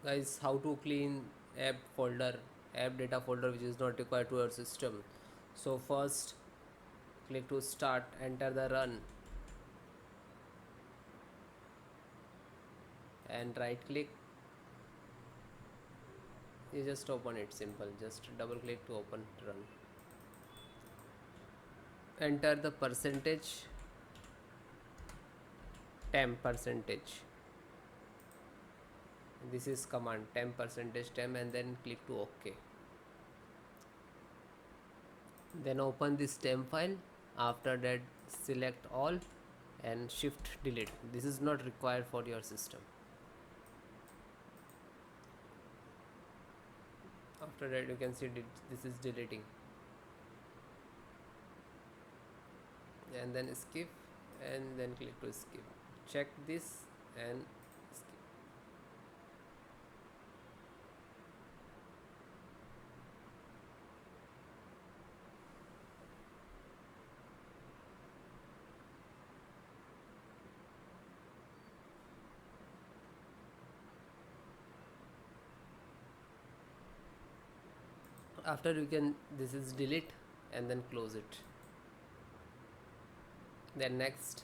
Guys, how to clean app folder, app data folder which is not required to your system. So first click to start, enter the run and right click. You just open it, simple, just double click to open run. Enter the percentage, temp percentage. This is command temp percentage temp, and then click to OK. Then open this temp file. After that select all and shift delete. This is not required for your system. After that you can see this is deleting, and then skip, and then click to skip. Check this and skip. After you can, this is delete, and then close it. Then next